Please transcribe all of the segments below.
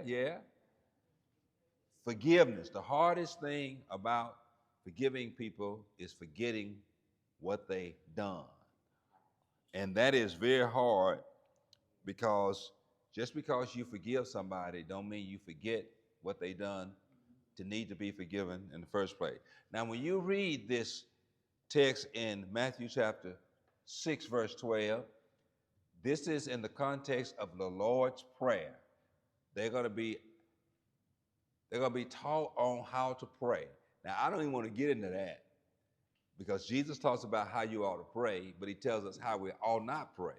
yeah. Forgiveness. The hardest thing about forgiving people is forgetting what they done. And that is very hard because just because you forgive somebody don't mean you forget what they done to need to be forgiven in the first place. Now, when you read this text in Matthew chapter 6, verse 12, this is in the context of the Lord's Prayer. They're going to be taught on how to pray. Now, I don't even want to get into that because Jesus talks about how you ought to pray, but he tells us how we ought not pray.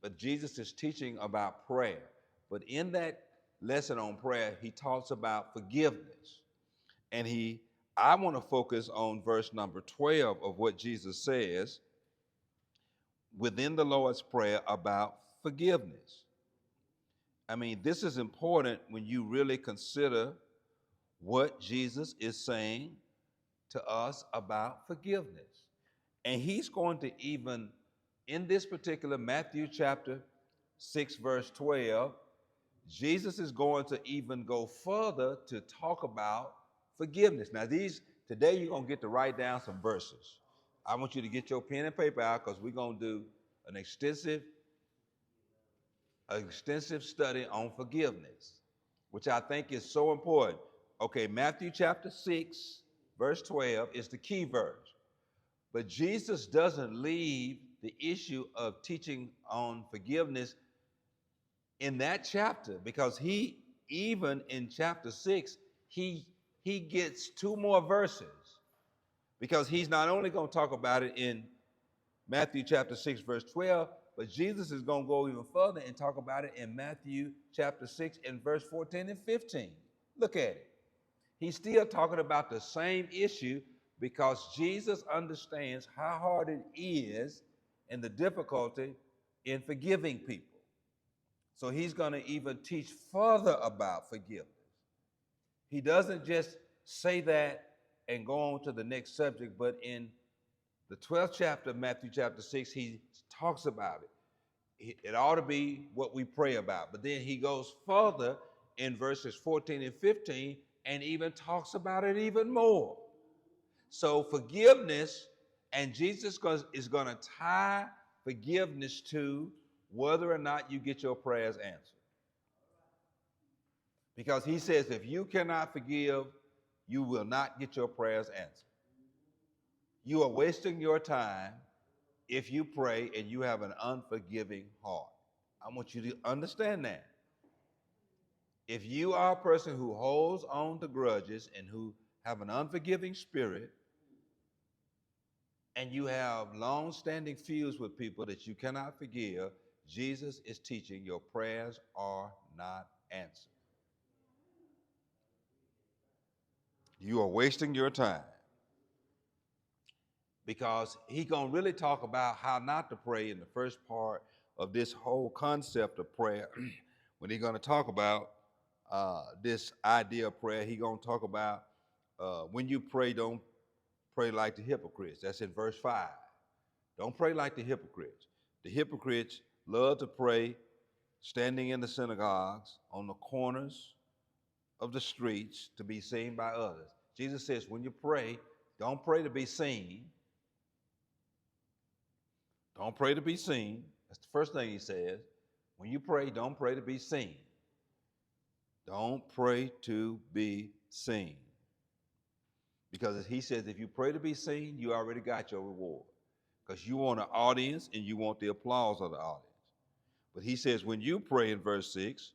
But Jesus is teaching about prayer. But in that lesson on prayer, he talks about forgiveness. And I want to focus on verse number 12 of what Jesus says within the Lord's Prayer about forgiveness. I mean, this is important when you really consider what Jesus is saying to us about forgiveness. And he's going to even, in this particular Matthew chapter 6, verse 12, Jesus is going to even go further to talk about forgiveness. Now, today you're going to get to write down some verses. I want you to get your pen and paper out because we're going to do an extensive study on forgiveness, which I think is so important. Okay, Matthew chapter 6, verse 12 is the key verse. But Jesus doesn't leave the issue of teaching on forgiveness in that chapter because even in chapter 6, he gets two more verses because he's not only going to talk about it in Matthew chapter 6, verse 12, but Jesus is going to go even further and talk about it in Matthew chapter 6 and verse 14 and 15. Look at it. He's still talking about the same issue because Jesus understands how hard it is and the difficulty in forgiving people. So he's going to even teach further about forgiveness. He doesn't just say that and go on to the next subject, but in the 12th chapter of Matthew chapter 6, he talks about it. It ought to be what we pray about. But then he goes further in verses 14 and 15 and even talks about it even more. So forgiveness, and Jesus is going to tie forgiveness to whether or not you get your prayers answered. Because he says if you cannot forgive, you will not get your prayers answered. You are wasting your time if you pray and you have an unforgiving heart. I want you to understand that. If you are a person who holds on to grudges and who have an unforgiving spirit, and you have long-standing feuds with people that you cannot forgive, Jesus is teaching your prayers are not answered. You are wasting your time. Because he's going to really talk about how not to pray in the first part of this whole concept of prayer. When he's going to talk about this idea of prayer, he's going to talk about when you pray, don't pray like the hypocrites. That's in verse 5. Don't pray like the hypocrites. The hypocrites love to pray standing in the synagogues, on the corners of the streets to be seen by others. Jesus says when you pray, don't pray to be seen. Don't pray to be seen. That's the first thing he says. When you pray, don't pray to be seen. Don't pray to be seen. Because he says if you pray to be seen, you already got your reward. Because you want an audience and you want the applause of the audience. But he says when you pray in verse 6,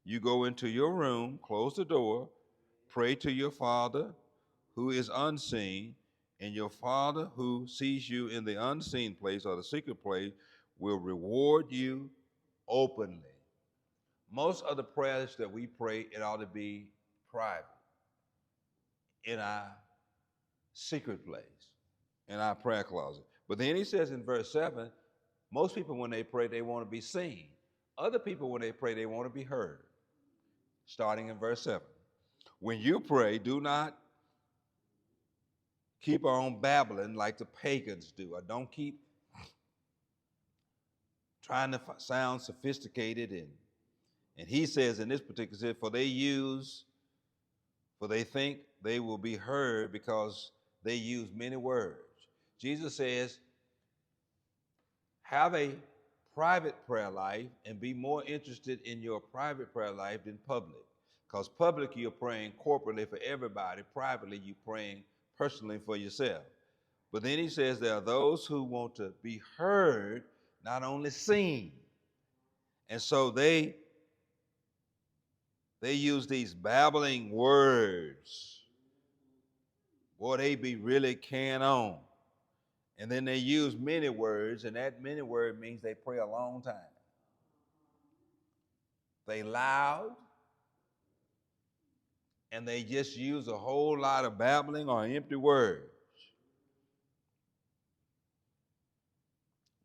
you go into your room, close the door, pray to your Father who is unseen, and your Father who sees you in the unseen place or the secret place will reward you openly. Most of the prayers that we pray, it ought to be private, in our secret place, in our prayer closet. But then he says in verse 7, most people when they pray, they want to be seen. Other people when they pray, they want to be heard. Starting in verse 7. When you pray, do not keep on babbling like the pagans do, or don't keep trying to sound sophisticated And he says in this particular, for they think they will be heard because they use many words. Jesus says, have a private prayer life and be more interested in your private prayer life than public. Because public, you're praying corporately for everybody. Privately, you're praying personally for yourself. But then he says there are those who want to be heard, not only seen. And so they use these babbling words. Boy, they be really carrying on. And then they use many words, and that many word means they pray a long time. They loud, and they just use a whole lot of babbling or empty words.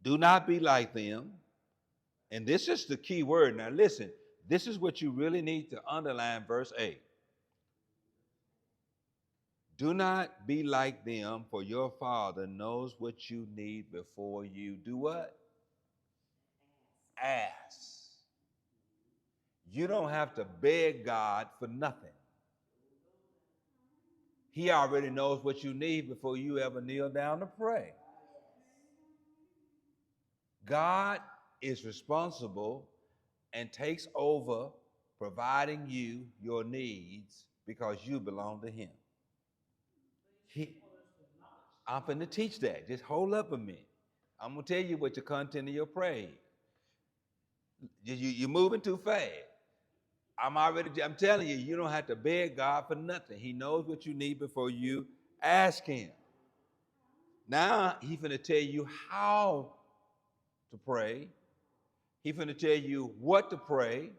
Do not be like them. And this is the key word. Now listen, this is what you really need to underline verse 8. Do not be like them, for your Father knows what you need before you do what? Ask. You don't have to beg God for nothing. He already knows what you need before you ever kneel down to pray. God is responsible and takes over providing you your needs because you belong to him. I'm going to teach that. Just hold up a minute. I'm going to tell you what the content of your prayer is. You're moving too fast. I'm telling you, you don't have to beg God for nothing. He knows what you need before you ask him. Now, he's going to tell you how to pray. He's going to tell you what to pray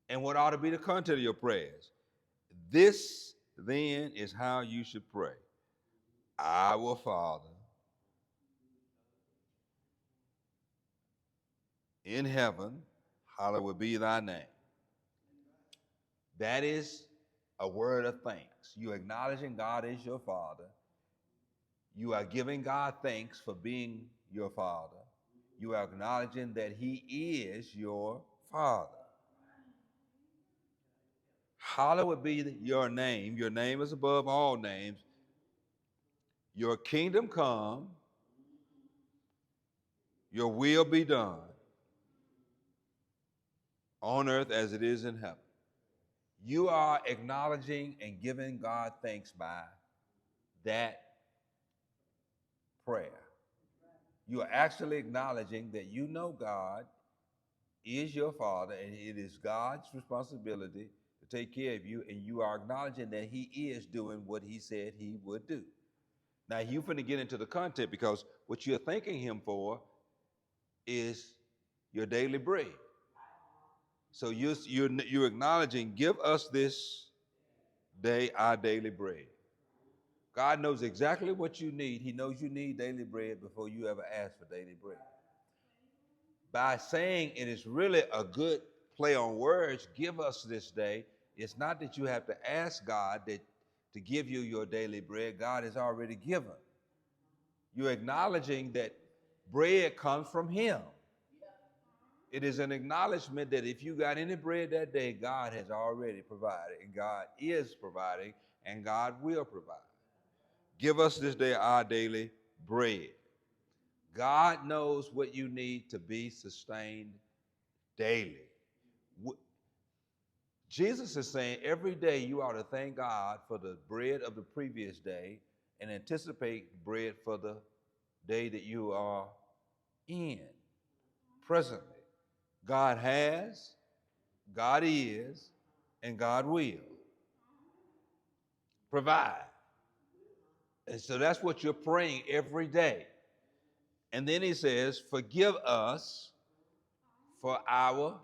and what ought to be the content of your prayers. This, then, is how you should pray. Our Father in heaven, hallowed be thy name. That is a word of thanks. You're acknowledging God is your Father. You are giving God thanks for being your Father. You are acknowledging that he is your Father. Hallowed be your name. Your name is above all names. Your kingdom come. Your will be done on earth as it is in heaven. You are acknowledging and giving God thanks by that prayer. You are actually acknowledging that you know God is your Father and it is God's responsibility to take care of you, and you are acknowledging that he is doing what he said he would do. Now, you're going to get into the content because what you're thanking him for is your daily bread. So you're acknowledging, give us this day our daily bread. God knows exactly what you need. He knows you need daily bread before you ever ask for daily bread. By saying it is really a good play on words, give us this day, it's not that you have to ask God to give you your daily bread. God has already given. You're acknowledging that bread comes from him. It is an acknowledgement that if you got any bread that day, God has already provided, and God is providing, and God will provide. Give us this day our daily bread. God knows what you need to be sustained daily. Jesus is saying every day you ought to thank God for the bread of the previous day and anticipate bread for the day that you are in presently. God has, God is, and God will provide. And so that's what you're praying every day. And then he says, forgive us for our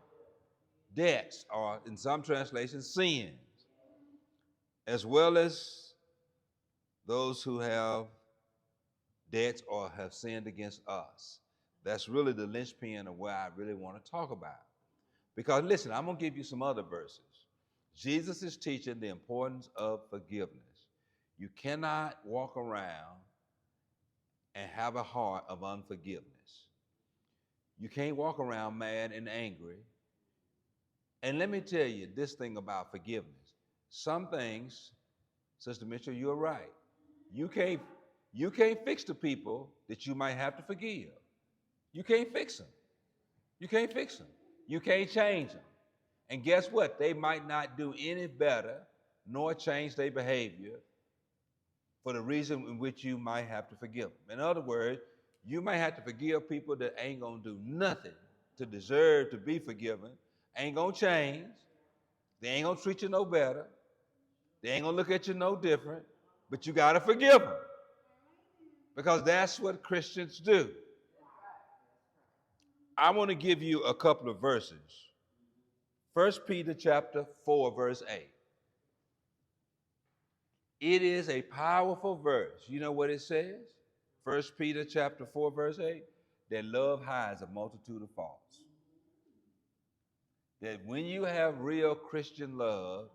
debts, or in some translations, sins, as well as those who have debts or have sinned against us. That's really the linchpin of where I really want to talk about. Because listen, I'm going to give you some other verses. Jesus is teaching the importance of forgiveness. You cannot walk around and have a heart of unforgiveness. You can't walk around mad and angry And let me tell you this thing about forgiveness. Some things, Sister Mitchell, you're right. You can't you can't fix the people that you might have to forgive. You can't fix them. You can't fix them. You can't change them. And guess what? They might not do any better nor change their behavior for the reason in which you might have to forgive them. In other words, you might have to forgive people that ain't gonna do nothing to deserve to be forgiven, ain't gonna change, they ain't gonna treat you no better, they ain't gonna look at you no different, but you gotta forgive them because that's what Christians do. I want to give you a couple of verses. 1 Peter chapter 4, verse 8. It is a powerful verse. You know what it says? 1 Peter chapter 4, verse 8, that love hides a multitude of faults. That when you have real Christian love,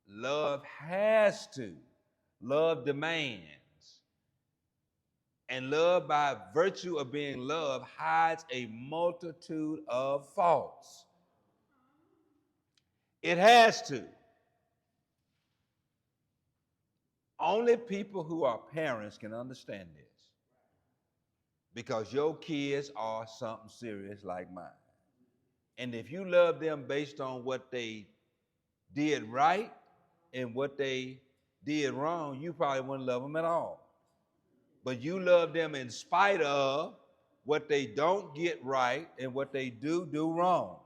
love has to, love demands. And love, by virtue of being love, hides a multitude of faults. It has to. Only people who are parents can understand this. Because your kids are something serious like mine. And if you love them based on what they did right and what they did wrong, you probably wouldn't love them at all. But you love them in spite of what they don't get right and what they do wrong.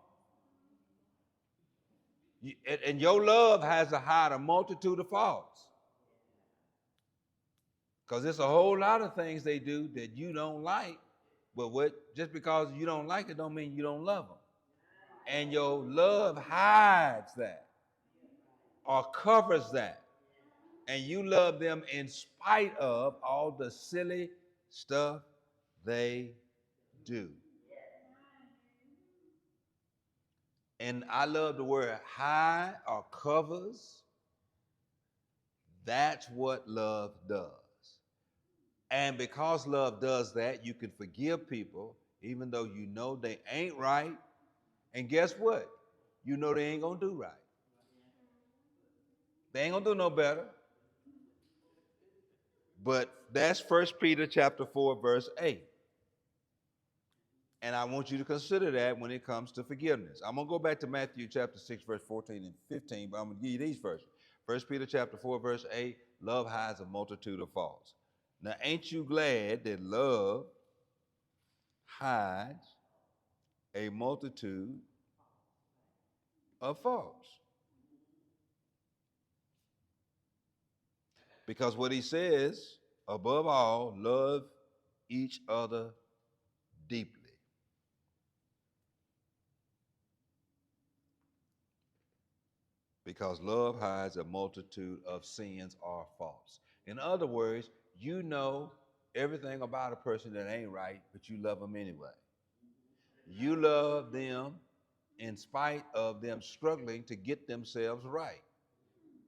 And your love has to hide a multitude of faults. Because there's a whole lot of things they do that you don't like, but just because you don't like it don't mean you don't love them. And your love hides that or covers that. And you love them in spite of all the silly stuff they do. And I love the word hide or covers. That's what love does. And because love does that, you can forgive people even though you know they ain't right. And guess what? You know they ain't gonna do right. They ain't gonna do no better. But that's 1 Peter chapter 4, verse 8. And I want you to consider that when it comes to forgiveness. I'm going to go back to Matthew chapter 6, verse 14 and 15, but I'm going to give you these verses. 1 Peter chapter 4, verse 8, love hides a multitude of faults. Now, ain't you glad that love hides a multitude of faults? Because what he says, above all, love each other deeply. Because love hides a multitude of sins or faults. In other words, you know everything about a person that ain't right, but you love them anyway. You love them in spite of them struggling to get themselves right.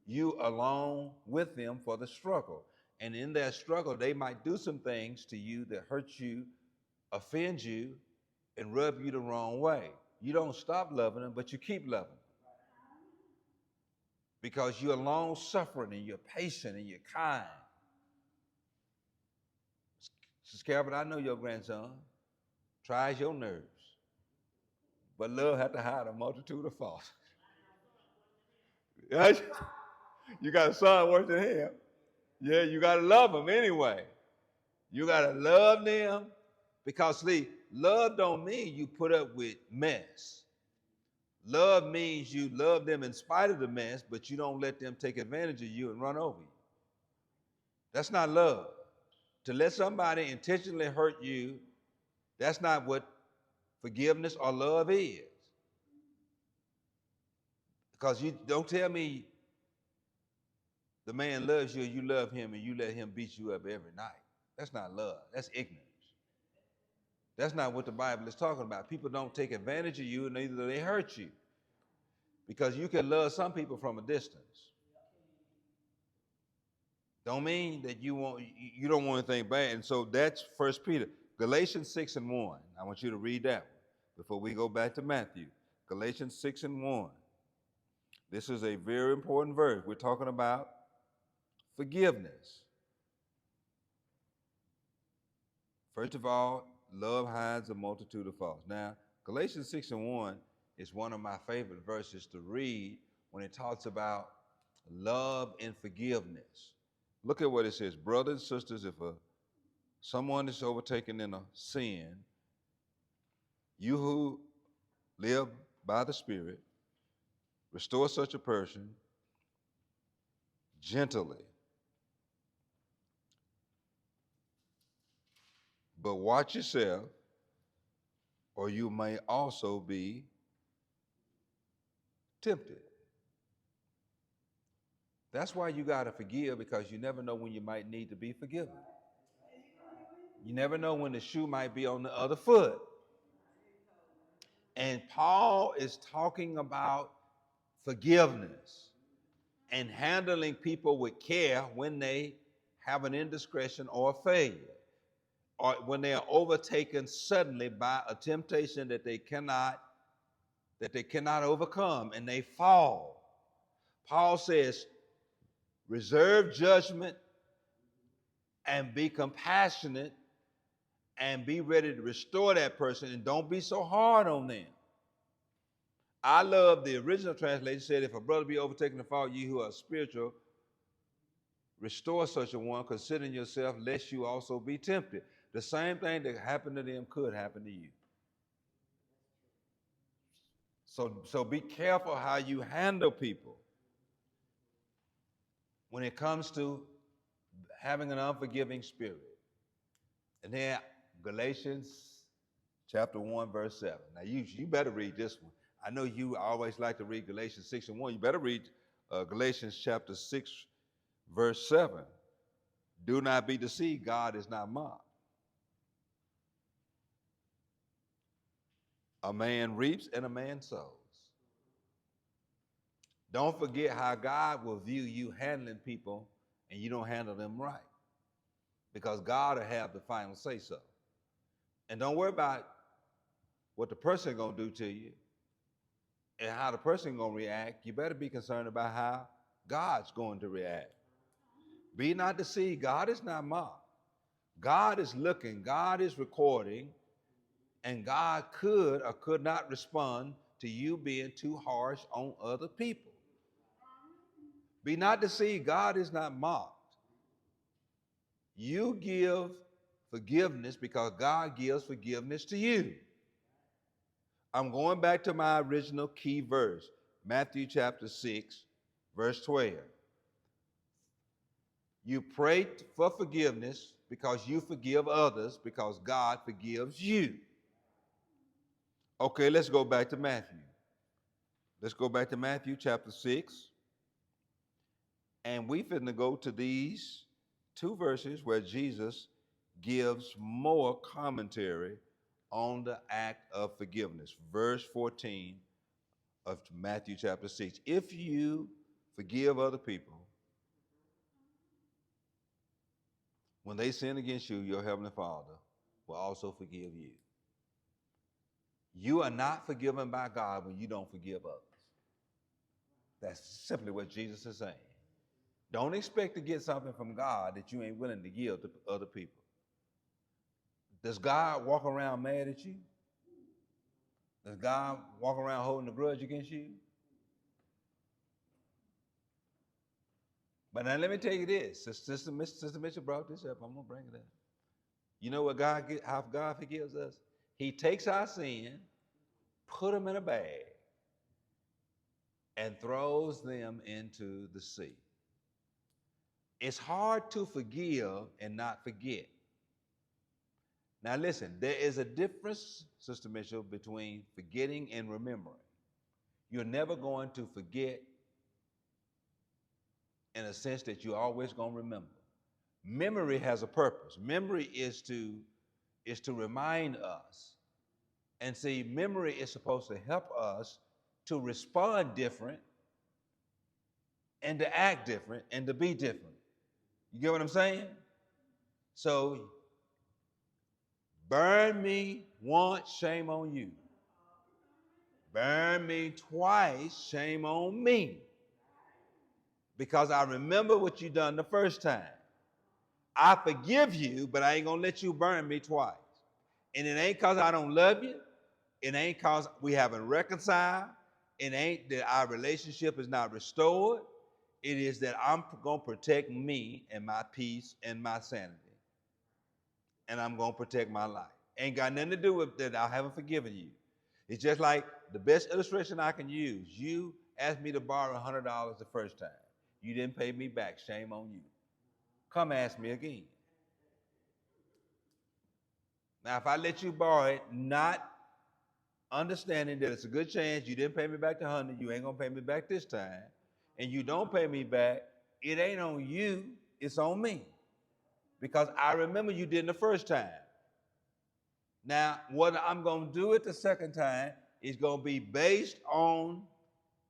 You along with them for the struggle. And in that struggle, they might do some things to you that hurt you, offend you, and rub you the wrong way. You don't stop loving them, but you keep loving them. Because you're long suffering and you're patient and you're kind. Sister Calvin, I know your grandson tries your nerves, but love has to hide a multitude of faults. You got a son worse than him. Yeah, you got to love them anyway. You got to love them because, see, love don't mean you put up with mess. Love means you love them in spite of the mess, but you don't let them take advantage of you and run over you. That's not love. To let somebody intentionally hurt you, that's not what forgiveness or love is. Because you don't tell me the man loves you and you love him and you let him beat you up every night. That's not love. That's ignorance. That's not what the Bible is talking about. People don't take advantage of you, and neither do they hurt you. Because you can love some people from a distance. Don't mean that you don't want anything bad. And so that's 1 Peter. Galatians 6 and 1. I want you to read that one before we go back to Matthew. Galatians 6:1. This is a very important verse. We're talking about forgiveness. First of all, love hides a multitude of faults. Now, Galatians 6:1 is one of my favorite verses to read when it talks about love and forgiveness. Look at what it says. Brothers and sisters, if someone is overtaken in a sin, you who live by the Spirit, restore such a person gently. But watch yourself, or you may also be tempted. That's why you got to forgive, because you never know when you might need to be forgiven. You never know when the shoe might be on the other foot. And Paul is talking about forgiveness and handling people with care when they have an indiscretion or a failure, or when they are overtaken suddenly by a temptation that they cannot overcome and they fall. Paul says, reserve judgment and be compassionate and be ready to restore that person, and don't be so hard on them. I love the original translation said, if a brother be overtaken in fault, ye who are spiritual, restore such a one, considering yourself, lest you also be tempted. The same thing that happened to them could happen to you. So be careful how you handle people when it comes to having an unforgiving spirit. And then Galatians chapter 1, verse 7. Now you better read this one. I know you always like to read Galatians 6:1. You better read Galatians chapter 6, verse 7. Do not be deceived, God is not mocked. A man reaps and a man sows. Don't forget how God will view you handling people and you don't handle them right, because God will have the final say so. And don't worry about what the person is going to do to you and how the person is going to react. You better be concerned about how God's going to react. Be not deceived. God is not mocked. God is looking. God is recording. And God could or could not respond to you being too harsh on other people. Be not deceived. God is not mocked. You give forgiveness because God gives forgiveness to you. I'm going back to my original key verse, Matthew chapter 6, verse 12. You pray for forgiveness because you forgive others, because God forgives you. Okay, let's go back to Matthew. Let's go back to Matthew chapter 6. And we finna go to these two verses where Jesus gives more commentary on the act of forgiveness. Verse 14 of Matthew chapter 6. If you forgive other people, when they sin against you, your heavenly Father will also forgive you. You are not forgiven by God when you don't forgive others. That's simply what Jesus is saying. Don't expect to get something from God that you ain't willing to give to other people. Does God walk around mad at you? Does God walk around holding a grudge against you? But now let me tell you this. Sister Mitchell brought this up. I'm going to bring it up. You know what how God forgives us? He takes our sin, put them in a bag, and throws them into the sea. It's hard to forgive and not forget. Now listen, there is a difference, Sister Mitchell, between forgetting and remembering. You're never going to forget in a sense that you're always going to remember. Memory has a purpose. Memory is to remind us. And see, memory is supposed to help us to respond different and to act different and to be different. You get what I'm saying? So, burn me once, shame on you. burn me twice, shame on me. Because I remember what you done the first time. I forgive you, but I ain't gonna let you burn me twice. And it ain't cause I don't love you. It ain't cause we haven't reconciled. It ain't that our relationship is not restored. It is that I'm gonna protect me and my peace and my sanity. And I'm gonna protect my life. Ain't got nothing to do with that I haven't forgiven you. It's just like the best illustration I can use. You asked me to borrow $100 the first time. You didn't pay me back. Shame on you. Come ask me again. Now, if I let you borrow it, not understanding that it's a good chance you didn't pay me back the 100, you ain't gonna pay me back this time, and you don't pay me back, it ain't on you, it's on me. Because I remember you did it the first time. Now, what I'm gonna do it the second time is gonna be based on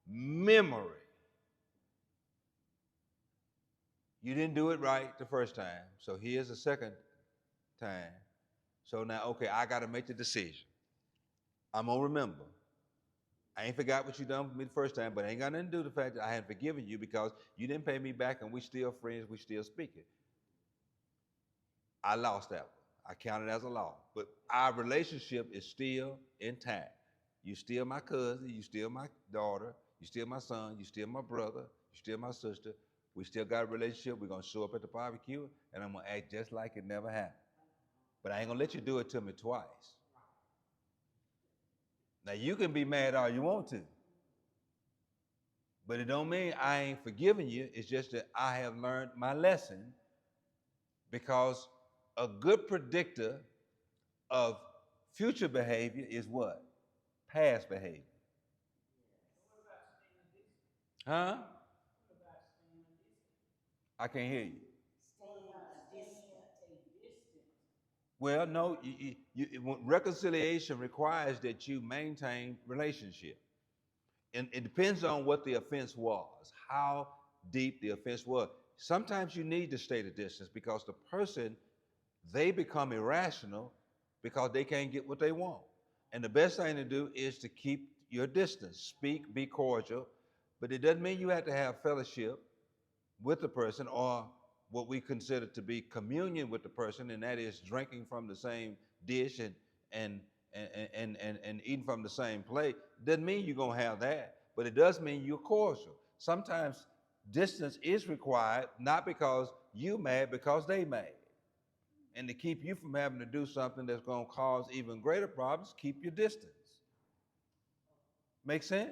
memory. You didn't do it right the first time, so here's the second time. So now, okay, I got to make the decision. I'm gonna remember. I ain't forgot what you done for me the first time, but it ain't got nothing to do with the fact that I hadn't forgiven you because you didn't pay me back and we still friends, we still speaking. I lost that one. I count it as a loss. But our relationship is still intact. You still my cousin, you still my daughter, you still my son, you still my brother, you still my sister. We still got a relationship. We're gonna show up at the barbecue and I'm gonna act just like it never happened. But I ain't gonna let you do it to me twice. Now you can be mad all you want to, but it don't mean I ain't forgiving you. It's just that I have learned my lesson, because a good predictor of future behavior is what? Past behavior. Huh? I can't hear you. Well, no, reconciliation requires that you maintain relationship. And it depends on what the offense was, how deep the offense was. Sometimes you need to stay the distance because the person, they become irrational because they can't get what they want. And the best thing to do is to keep your distance. Speak, be cordial, but it doesn't mean you have to have fellowship with the person or what we consider to be communion with the person, and that is drinking from the same dish and and eating from the same plate. Doesn't mean you're gonna have that, but it does mean you're cordial. Sometimes distance is required, not because you mad, because they mad. And to keep you from having to do something that's gonna cause even greater problems, keep your distance. Make sense?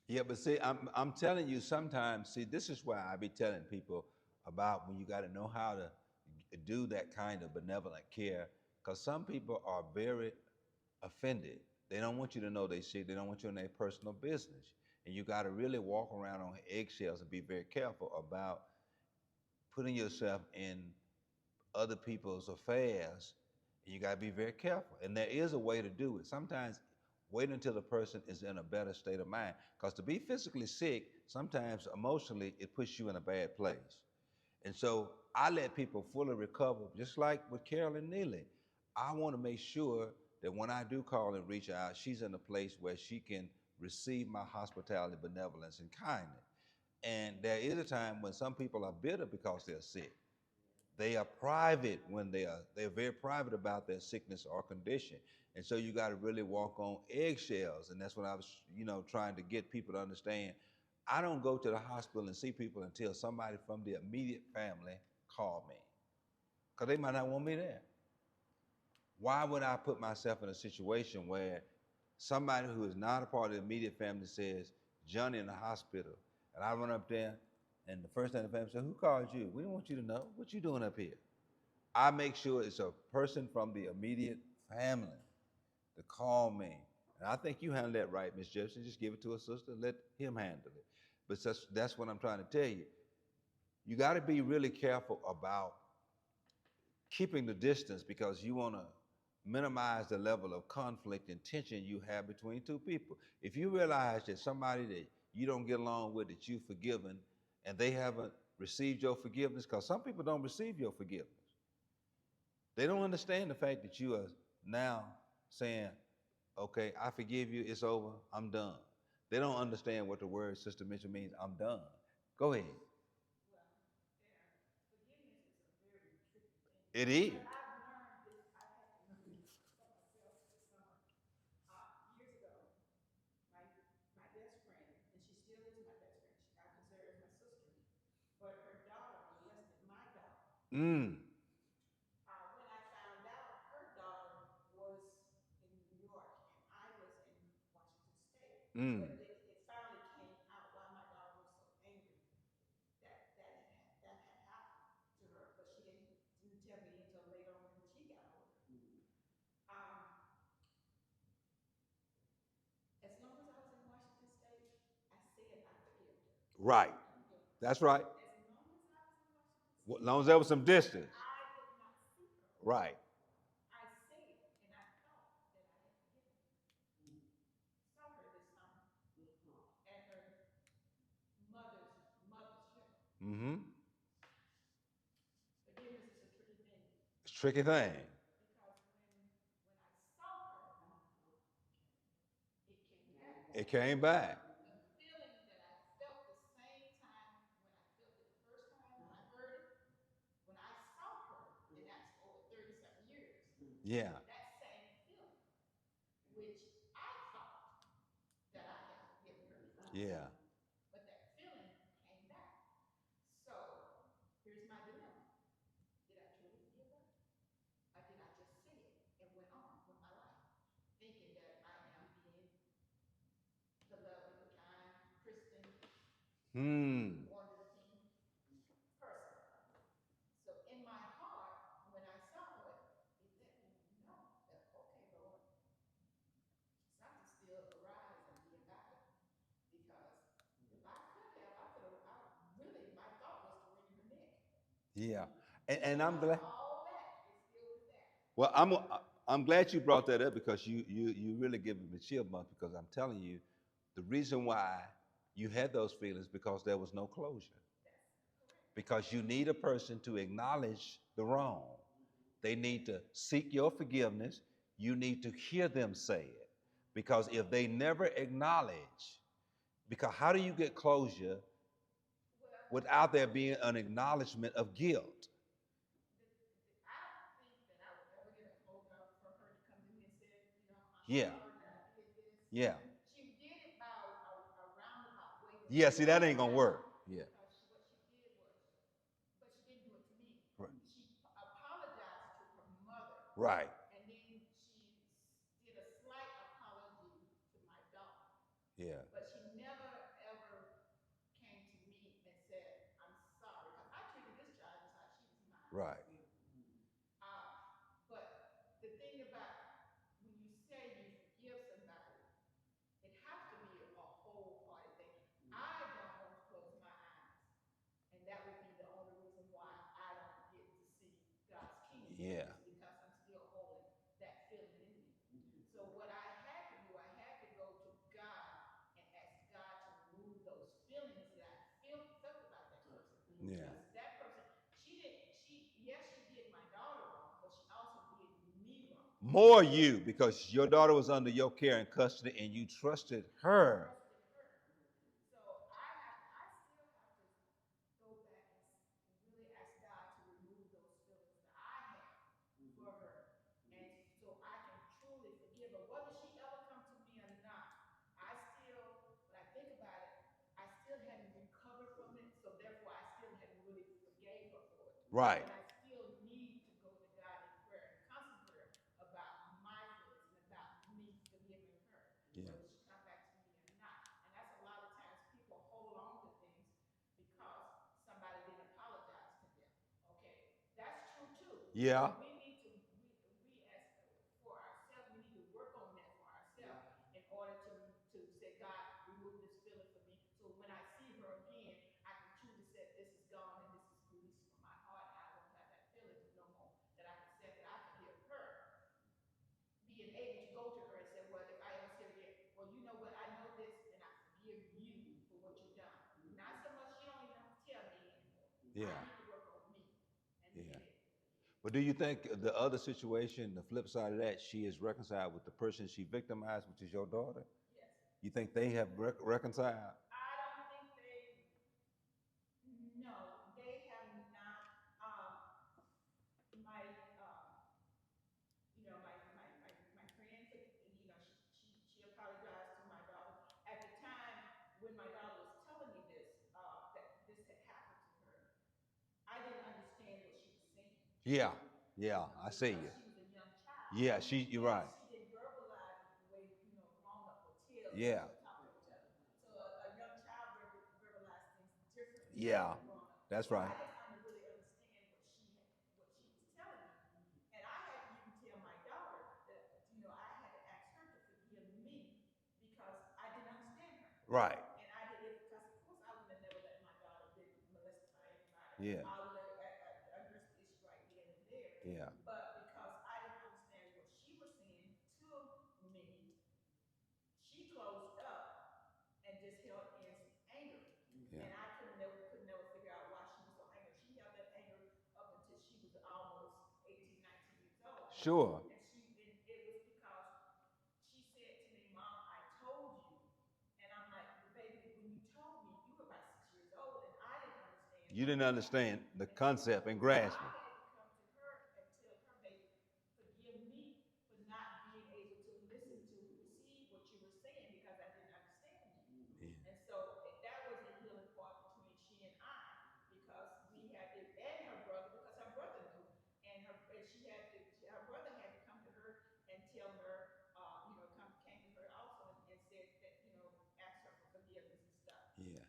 Yeah, but see, I'm telling you sometimes, see, this is why I be telling people about when you got to know how to do that kind of benevolent care, because some people are very offended. They don't want you to know they sick. They don't want you in their personal business. And you got to really walk around on eggshells and be very careful about putting yourself in other people's affairs. And you got to be very careful. And there is a way to do it. Sometimes wait until the person is in a better state of mind. Because to be physically sick, sometimes emotionally, it puts you in a bad place. And so I let people fully recover, just like with Carolyn Neely. I want to make sure that when I do call and reach out, she's in a place where she can receive my hospitality, benevolence, and kindness. And there is a time when some people are bitter because they're sick. They are private when they're very private about their sickness or condition. And so you got to really walk on eggshells. And that's what I was, trying to get people to understand. I don't go to the hospital and see people until somebody from the immediate family call me, because they might not want me there. Why would I put myself in a situation where somebody who is not a part of the immediate family says, Johnny in the hospital. And I run up there, and the first thing the family says, who called you? We don't want you to know. What you doing up here? I make sure it's a person from the immediate family to call me. And I think you handle that right, Miss Jefferson. Just give it to a sister, let him handle it. But that's what I'm trying to tell you. You got to be really careful about keeping the distance because you want to minimize the level of conflict and tension you have between two people. If you realize that somebody that you don't get along with, that you've forgiven, and they haven't received your forgiveness, because some people don't receive your forgiveness. They don't understand the fact that you are now saying, okay, I forgive you, it's over, I'm done. They don't understand what the word Sister Mitchell means, I'm done. Go ahead. It is. Mm. Mm. Right. That's right. As long as there was some distance. Right. Mm-hmm. It's a tricky thing. It came back. Yeah. Yeah. Hmm. Yeah. And I'm glad. Well, I'm glad you brought that up because you really give me a chill bump because I'm telling you, the reason why you had those feelings because there was no closure. Because you need a person to acknowledge the wrong. They need to seek your forgiveness. You need to hear them say it. Because if they never acknowledge, because how do you get closure without there being an acknowledgement of guilt? Yeah. Yeah. Yeah, see, that ain't gonna work. Yeah. Right. Right. Yeah. Right. Yeah. Yeah. More you because your daughter was under your care and custody and you trusted her. Right. Yeah. Yeah. Yeah. But do you think the other situation, the flip side of that, she is reconciled with the person she victimized, which is your daughter? You think they have reconciled? Yeah. Yeah. I see you. Yeah. You're right. Yeah. Yeah. That's right. Right. Yeah. Yeah. Yeah. Sure. You didn't understand the concept and grasp it. Yeah. Yeah.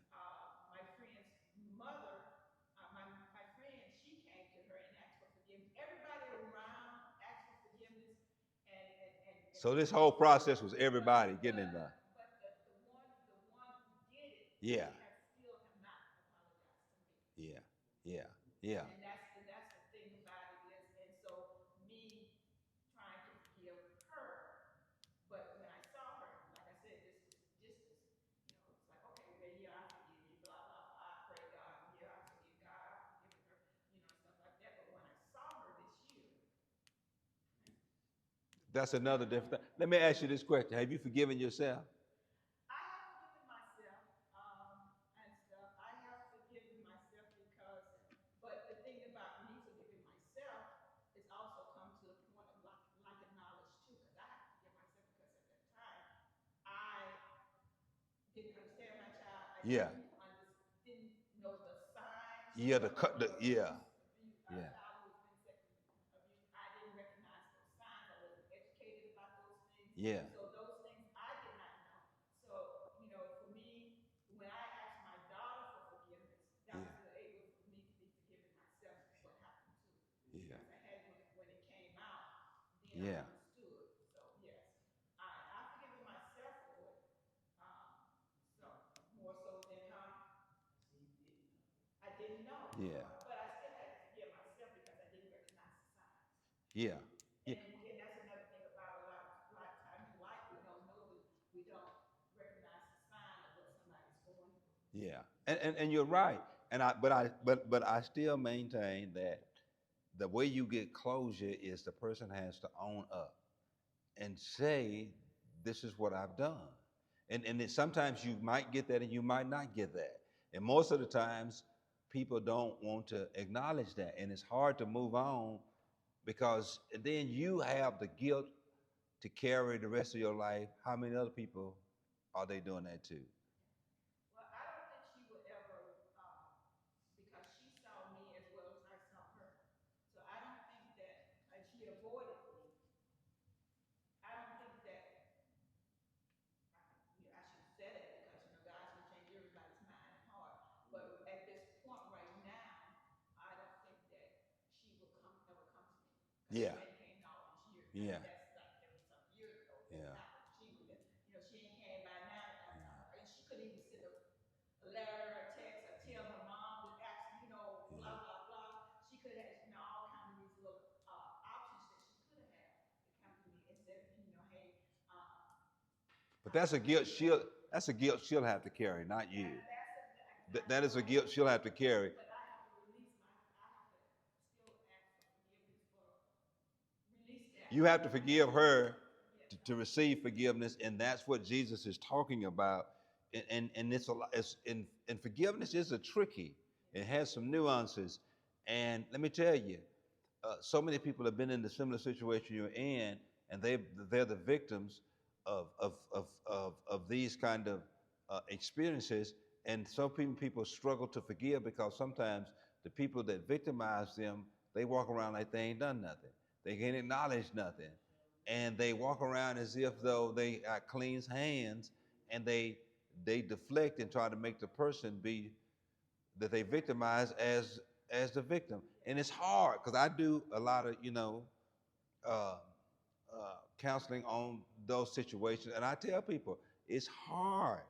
So this whole process was everybody getting involved. Yeah. Yeah. Yeah. Yeah. That's another different thing. Let me ask you this question: have you forgiven yourself? Yeah. Yeah. The cut. The yeah. Yeah. Yeah. Yeah. Yeah. Yeah. Yeah. Yeah. Yeah. Yeah. And you're right. And I still maintain that the way you get closure is the person has to own up and say, this is what I've done. And then sometimes you might get that and you might not get that. And most of the times people don't want to acknowledge that. And it's hard to move on because then you have the guilt to carry the rest of your life. How many other people are they doing that to? Yeah. Yeah. Yeah. But that's a guilt she'll have to carry, not you. That is a guilt she'll have to carry. You have to forgive her to receive forgiveness, and that's what Jesus is talking about. And it's a lot. And forgiveness is a tricky. It has some nuances, and let me tell you, so many people have been in the similar situation you're in, and they're the victims of these kind of experiences. And some people struggle to forgive because sometimes the people that victimize them, they walk around like they ain't done nothing. They can't acknowledge nothing, and they walk around as if though they got clean hands, and they deflect and try to make the person be that they victimize as the victim. And it's hard because I do a lot of uh, counseling on those situations, and I tell people it's hard,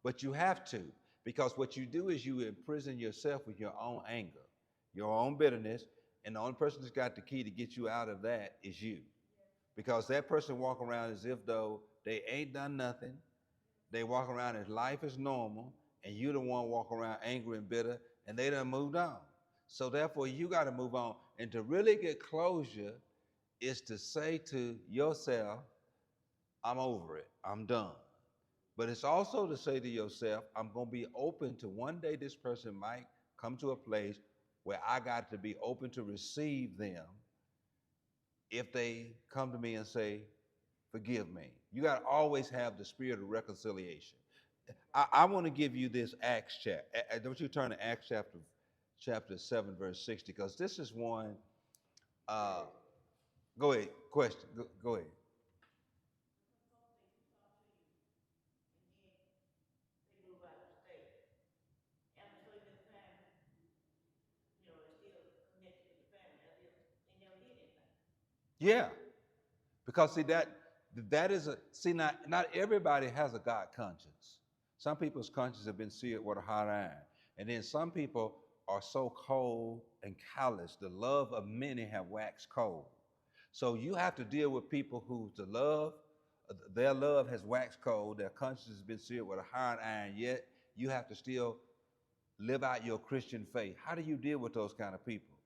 but you have to, because what you do is you imprison yourself with your own anger, your own bitterness, and the only person that's got the key to get you out of that is you, because that person walk around as if though they ain't done nothing. They walk around as life is normal, and you the one walk around angry and bitter, and they done moved on. So therefore, you got to move on. And to really get closure is to say to yourself, I'm over it. I'm done. But it's also to say to yourself, I'm going to be open to one day this person might come to a place where I got to be open to receive them if they come to me and say, forgive me. You got to always have the spirit of reconciliation. I want to give you this Acts chapter. Don't you turn to Acts chapter 7, verse 60, because this is one. Uh, Go ahead. Question. Go ahead. Yeah, because see that is a see not everybody has a God conscience. Some people's conscience have been seared with a hot iron, and then some people are so cold and callous. The love of many have waxed cold. So you have to deal with people who their love has waxed cold. Their conscience has been seared with a hot iron. Yet you have to still live out your Christian faith. How do you deal with those kind of people?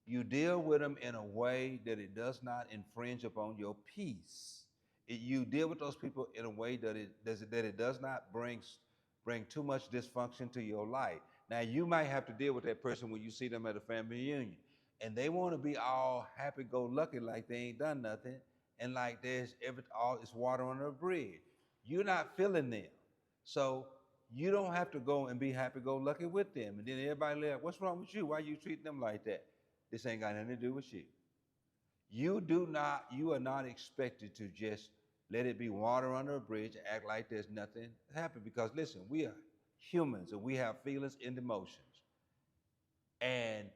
You deal with them in a way that it does not infringe upon your peace. You deal with those people in a way that it does not bring too much dysfunction to your life. Now you might have to deal with that person when you see them at a family reunion, and they want to be all happy-go-lucky like they ain't done nothing, and like there's all it's water under a bridge. You're not feeling them, so you don't have to go and be happy-go-lucky with them. And then everybody like, "What's wrong with you? Why you treating them like that?" This ain't got nothing to do with you. You are not expected to just let it be water under a bridge and act like there's nothing happened. Because listen, we are humans and we have feelings and emotions. And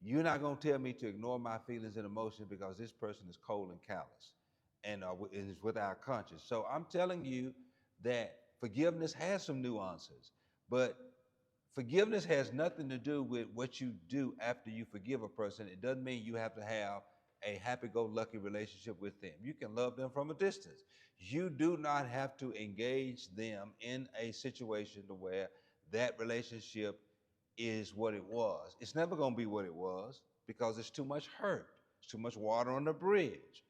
you're not gonna tell me to ignore my feelings and emotions because this person is cold and callous and is without conscience. So I'm telling you that forgiveness has some nuances, but forgiveness has nothing to do with what you do after you forgive a person. It doesn't mean you have to have a happy-go-lucky relationship with them. You can love them from a distance. You do not have to engage them in a situation to where that relationship is what it was. It's never going to be what it was because it's too much hurt. It's too much water on the bridge.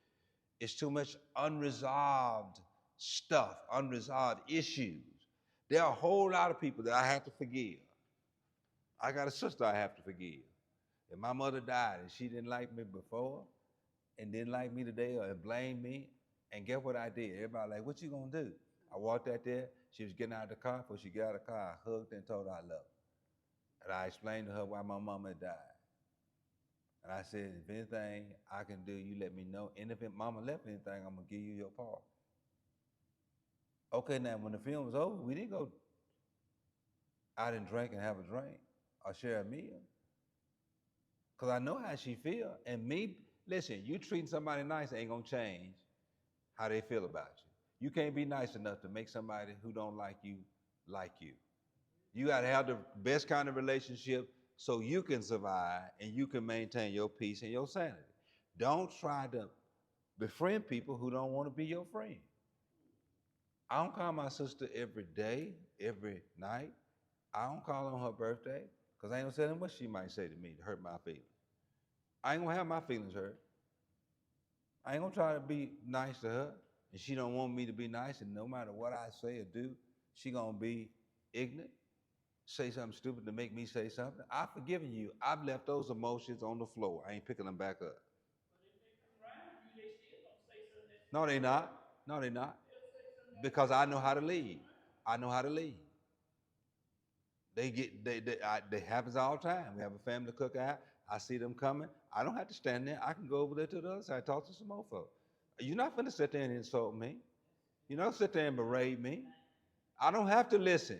It's too much unresolved stuff, unresolved issues. There are a whole lot of people that I have to forgive. I got a sister I have to forgive. If my mother died and she didn't like me before and didn't like me today or blamed me, and guess what I did? Everybody like, what you gonna do? I walked out there, she was getting out of the car. Before she got out of the car, I hugged her and told her I love her. And I explained to her why my mama had died. And I said, if anything I can do, you let me know. And if mama left anything, I'm gonna give you your part. Okay, now when the film was over, we didn't go out and drink and have a drink or share a meal. Because I know how she feel. And me Listen, you treating somebody nice ain't gonna change how they feel about you. You can't be nice enough to make somebody who don't like you like you. You got to have the best kind of relationship so you can survive and you can maintain your peace and your sanity. Don't try to befriend people who don't want to be your friend. I don't call my sister every day, every night. I don't call on her birthday because I ain't gonna tell them what she might say to me to hurt my feelings. I ain't gonna have my feelings hurt. I ain't gonna try to be nice to her, and she don't want me to be nice. And no matter what I say or do, she gonna be ignorant, say something stupid to make me say something. I've forgiven you. I've left those emotions on the floor. I ain't picking them back up. No, they not. No, they not. Because I know how to lead. I know how to lead. They happens all the time. We have a family cookout. I see them coming. I don't have to stand there. I can go over there to the other side, talk to some more folks. You're not going to sit there and insult me. You're not sit there and berate me. I don't have to listen.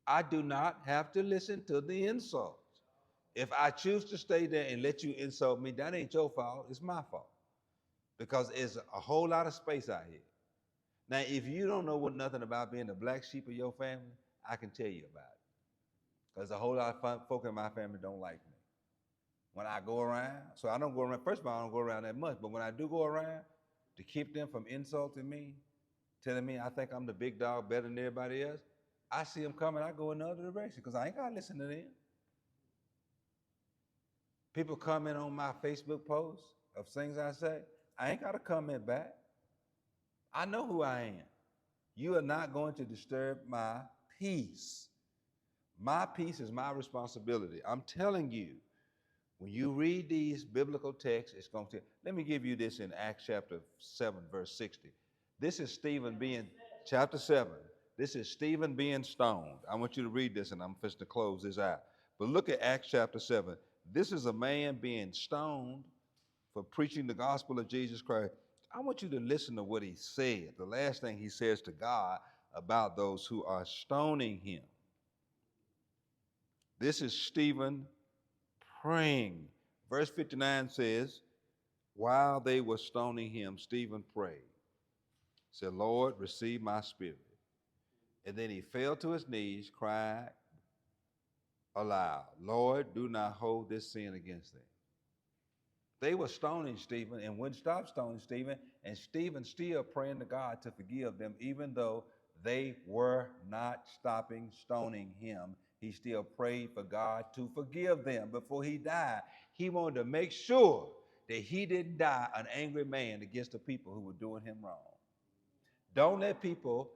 I do not have to listen to the insults. If I choose to stay there and let you insult me, that ain't your fault. It's my fault. Because there's a whole lot of space out here. Now, if you don't know nothing about being the black sheep of your family, I can tell you about it. Because a whole lot of folk in my family don't like me. When I go around, so I don't go around, first of all, I don't go around that much, but when I do go around, to keep them from insulting me, telling me I think I'm the big dog better than everybody else, I see them coming, I go in the other direction because I ain't got to listen to them. People comment on my Facebook posts of things I say, I ain't got to comment back. I know who I am. You are not going to disturb my peace. My peace is my responsibility. I'm telling you, when you read these biblical texts, it's going to, let me give you this in Acts chapter 7, verse 60. This is Stephen being, chapter 7, this is Stephen being stoned. I want you to read this and I'm fixing to close this out. But look at Acts chapter 7. This is a man being stoned for preaching the gospel of Jesus Christ. I want you to listen to what he said. The last thing he says to God about those who are stoning him. This is Stephen praying. Verse 59 says, while they were stoning him, Stephen prayed. Said, Lord, receive my spirit. And then he fell to his knees, cried aloud, Lord, do not hold this sin against them. They were stoning Stephen and wouldn't stop stoning Stephen, and Stephen still praying to God to forgive them, even though they were not stopping stoning him. He still prayed for God to forgive them before he died. He wanted to make sure that he didn't die an angry man against the people who were doing him wrong. Don't let people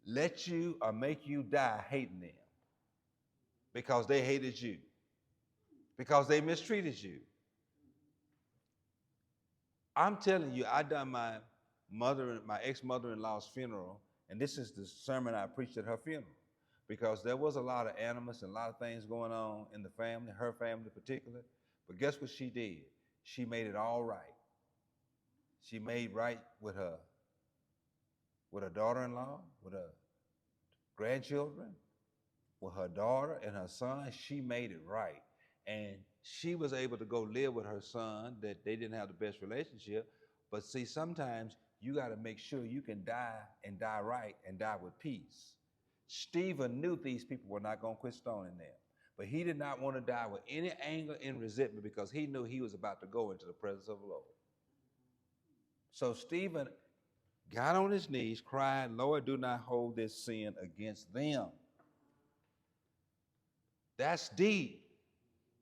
let you or make you die hating them because they hated you, because they mistreated you. I'm telling you, I done my ex-mother-in-law's funeral, and this is the sermon I preached at her funeral, because there was a lot of animus and a lot of things going on in the family, her family in particular. But guess what she did? She made it all right. She made right with her daughter-in-law, with her grandchildren, with her daughter and her son. She made it right. And she was able to go live with her son, that they didn't have the best relationship. But see, sometimes you got to make sure you can die and die right and die with peace. Stephen knew these people were not going to quit stoning them, but he did not want to die with any anger and resentment because he knew he was about to go into the presence of the Lord. So Stephen got on his knees, cried, Lord, do not hold this sin against them. That's deep.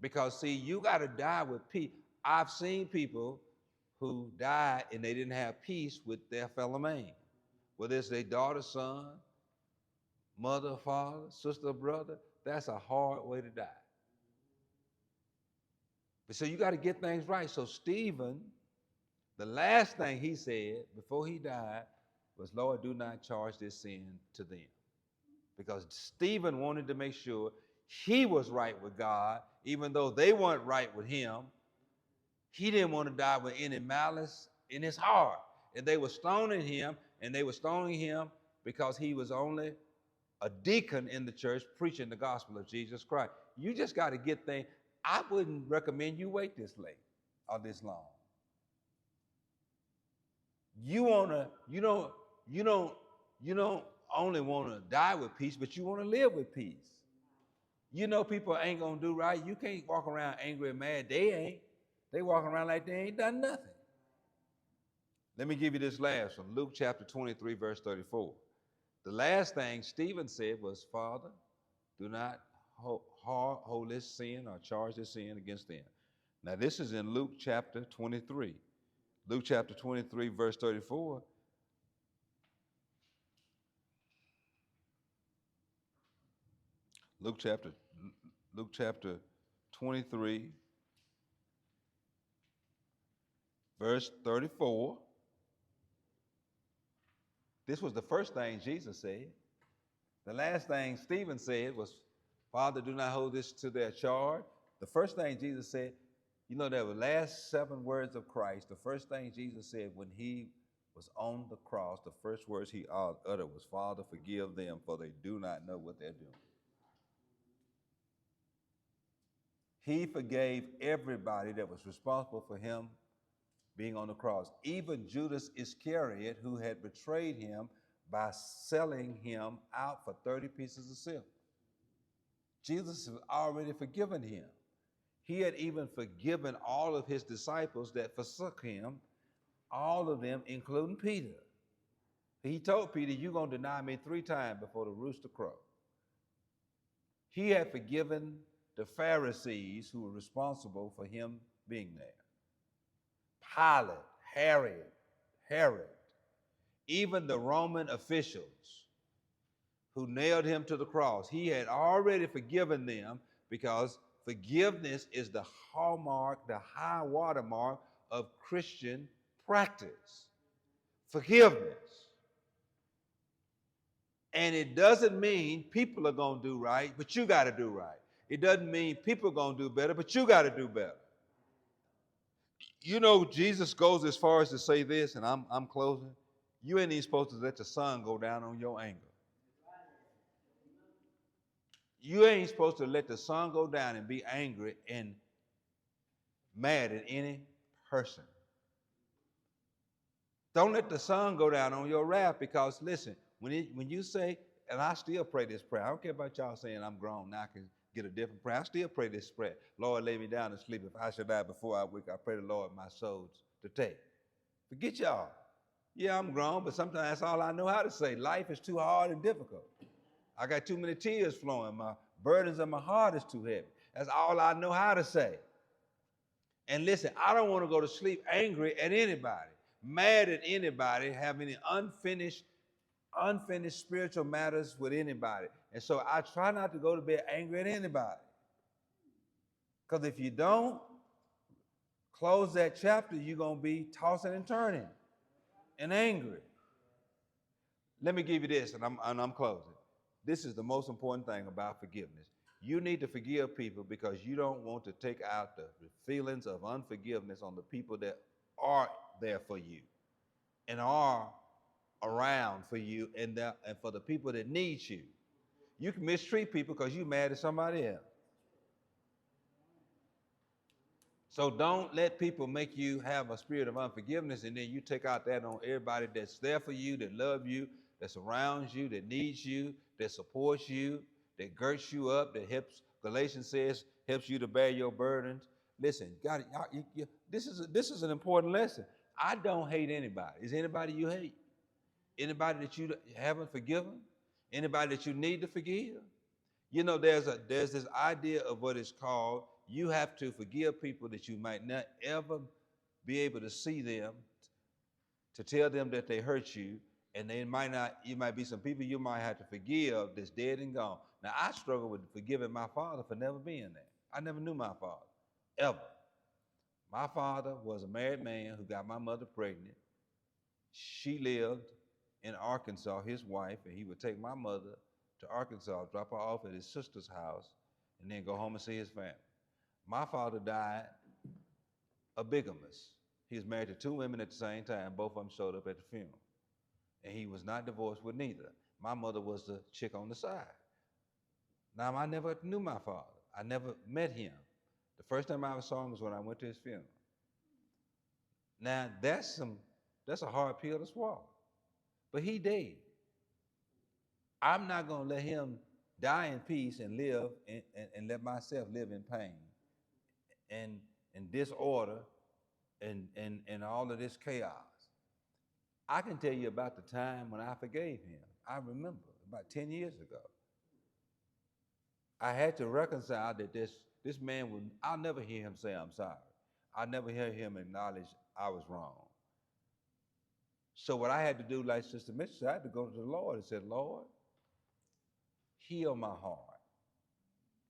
Because, see, you got to die with peace. I've seen people who died and they didn't have peace with their fellow man. Whether it's their daughter, son, mother, father, sister, brother, that's a hard way to die. But so you got to get things right. So Stephen, the last thing he said before he died was, Lord, do not charge this sin to them. Because Stephen wanted to make sure he was right with God, even though they weren't right with him. He didn't want to die with any malice in his heart. And they were stoning him, because he was only a deacon in the church preaching the gospel of Jesus Christ. You just got to get things. I wouldn't recommend you wait this late. all this long. You don't only want to die with peace, but you want to live with peace. You know people ain't gonna do right. You can't walk around angry and mad. They ain't. They walking around like they ain't done nothing. Let me give you this last from Luke chapter 23, verse 34. The last thing Stephen said was, Father, do not hold this sin or charge this sin against them. Now, this is in Luke chapter 23. Luke chapter 23, verse 34. Luke chapter 23, verse 34. This was the first thing Jesus said. The last thing Stephen said was, Father, do not hold this to their charge. The first thing Jesus said, you know, there were last 7 words of Christ. The first thing Jesus said when he was on the cross, the first words he uttered was, Father, forgive them, for they do not know what they're doing. He forgave everybody that was responsible for him being on the cross, even Judas Iscariot, who had betrayed him by selling him out for 30 pieces of silver. Jesus had already forgiven him. He had even forgiven all of his disciples that forsook him, all of them, including Peter. He told Peter, you're going to deny me 3 times before the rooster crows. He had forgiven the Pharisees who were responsible for him being there. Pilate, Herod, even the Roman officials who nailed him to the cross. He had already forgiven them because forgiveness is the hallmark, the high watermark of Christian practice. Forgiveness. And it doesn't mean people are going to do right, but you got to do right. It doesn't mean people are going to do better, but you got to do better. You know, Jesus goes as far as to say this, and I'm closing. You ain't even supposed to let the sun go down on your anger. You ain't supposed to let the sun go down and be angry and mad at any person. Don't let the sun go down on your wrath, because listen, when you say, and I still pray this prayer. I don't care about y'all saying I'm grown now, I can get a different prayer. I still pray this prayer. Lord, lay me down to sleep. If I should die before I wake, I pray the Lord my soul to take. Forget y'all. Yeah, I'm grown, but sometimes that's all I know how to say. Life is too hard and difficult. I got too many tears flowing. My burdens of my heart is too heavy. That's all I know how to say. And listen, I don't want to go to sleep angry at anybody, mad at anybody, have any unfinished spiritual matters with anybody. And so I try not to go to bed angry at anybody. Because if you don't close that chapter, you're going to be tossing and turning and angry. Let me give you this, and I'm closing. This is the most important thing about forgiveness. You need to forgive people because you don't want to take out the feelings of unforgiveness on the people that are there for you and are around for you and for the people that need you. You can mistreat people because you're mad at somebody else. So don't let people make you have a spirit of unforgiveness and then you take out that on everybody that's there for you, that love you, that surrounds you, that needs you, that supports you, that girts you up, that helps, Galatians says, helps you to bear your burdens. Listen, God, this is an important lesson. I don't hate anybody. Is anybody you hate? Anybody that you haven't forgiven? Anybody that you need to forgive? You know, there's this idea of what is called, you have to forgive people that you might not ever be able to see them, to tell them that they hurt you, and you might be some people you might have to forgive that's dead and gone. Now, I struggle with forgiving my father for never being there. I never knew my father, ever. My father was a married man who got my mother pregnant. She lived in Arkansas, his wife, and he would take my mother to Arkansas, drop her off at his sister's house, and then go home and see his family. My father died a bigamist. He was married to 2 women at the same time. Both of them showed up at the funeral. And he was not divorced with neither. My mother was the chick on the side. Now, I never knew my father. I never met him. The first time I ever saw him was when I went to his funeral. Now that's a hard pill to swallow. But he did. I'm not gonna let him die in peace and live and let myself live in pain and disorder and all of this chaos. I can tell you about the time when I forgave him. I remember about 10 years ago. I had to reconcile that this man would, I'll never hear him say I'm sorry. I'll never hear him acknowledge I was wrong. So what I had to do, like Sister Mitchell said, I had to go to the Lord and said, Lord, heal my heart.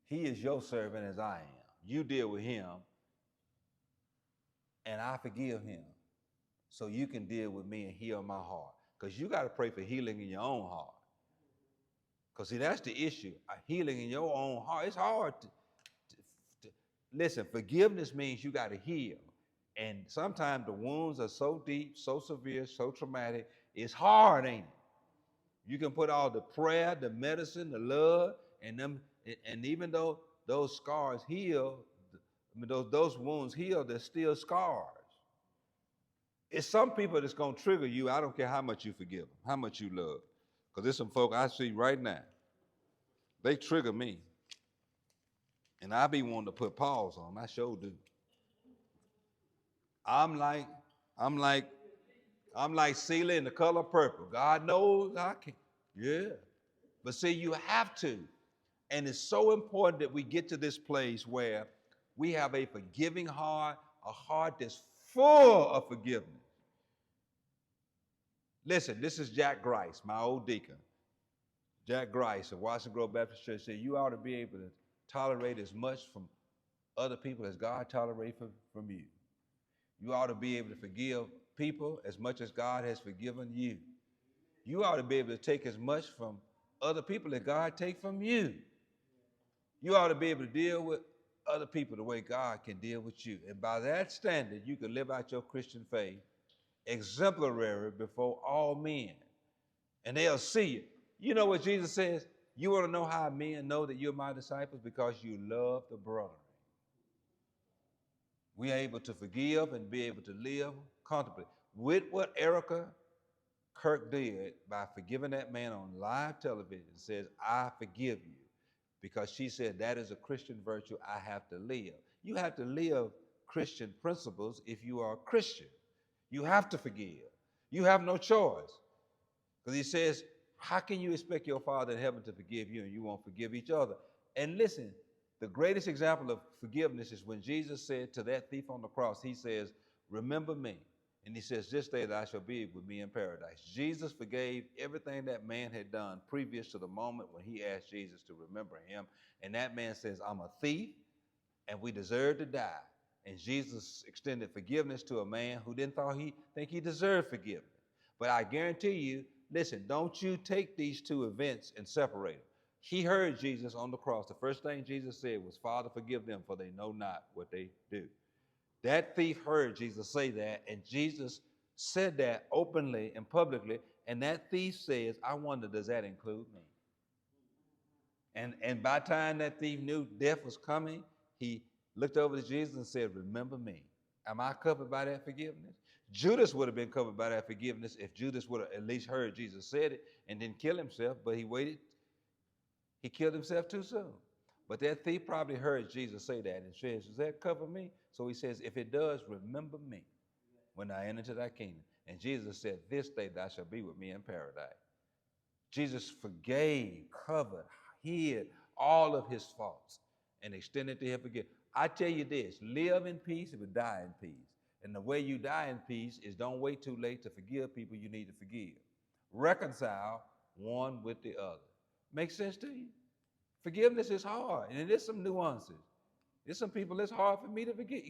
He is your servant as I am. You deal with him, and I forgive him. So you can deal with me and heal my heart. Because you got to pray for healing in your own heart. Because see, that's the issue. A healing in your own heart. It's hard to listen, forgiveness means you got to heal. And sometimes the wounds are so deep, so severe, so traumatic, it's hard, ain't it? You can put all the prayer, the medicine, the love, and even though those scars heal, I mean, those wounds heal, they're still scars. It's some people that's gonna trigger you. I don't care how much you forgive them, how much you love. Because there's some folk I see right now, they trigger me. And I be wanting to put pause on them. I sure do. I'm like Celia in The Color Purple. God knows I can. Yeah. But see, you have to. And it's so important that we get to this place where we have a forgiving heart, a heart that's full of forgiveness. Listen, this is Jack Grice, my old deacon. Jack Grice of Washington Grove Baptist Church said, you ought to be able to tolerate as much from other people as God tolerates from you. You ought to be able to forgive people as much as God has forgiven you. You ought to be able to take as much from other people as God takes from you. You ought to be able to deal with other people the way God can deal with you. And by that standard, you can live out your Christian faith exemplary before all men. And they'll see it. You know what Jesus says? You want to know how men know that you're my disciples? Because you love the brethren. We are able to forgive and be able to live comfortably. With what Erica Kirk did by forgiving that man on live television, says, I forgive you. Because she said that is a Christian virtue I have to live. You have to live Christian principles if you are a Christian. You have to forgive. You have no choice. Because he says, how can you expect your Father in heaven to forgive you and you won't forgive each other? And listen, the greatest example of forgiveness is when Jesus said to that thief on the cross, he says, remember me. And he says, this day thou shalt be with me in paradise. Jesus forgave everything that man had done previous to the moment when he asked Jesus to remember him. And that man says, I'm a thief and we deserve to die. And Jesus extended forgiveness to a man who didn't think he deserved forgiveness. But I guarantee you, listen, don't you take these two events and separate them. He heard Jesus on the cross. The first thing Jesus said was, Father, forgive them, for they know not what they do. That thief heard Jesus say that, and Jesus said that openly and publicly, and that thief says, I wonder, does that include me? And by the time that thief knew death was coming, he looked over to Jesus and said, remember me. Am I covered by that forgiveness? Judas would have been covered by that forgiveness if Judas would have at least heard Jesus said it and didn't kill himself, but he waited. He killed himself too soon. But that thief probably heard Jesus say that and says, does that cover me? So he says, if it does, remember me when I enter into thy kingdom. And Jesus said, this day thou shalt be with me in paradise. Jesus forgave, covered, hid all of his faults and extended to him forgiveness. I tell you this, live in peace and die in peace. And the way you die in peace is don't wait too late to forgive people you need to forgive. Reconcile one with the other. Make sense to you? Forgiveness is hard, and there's some nuances. There's some people it's hard for me to forgive.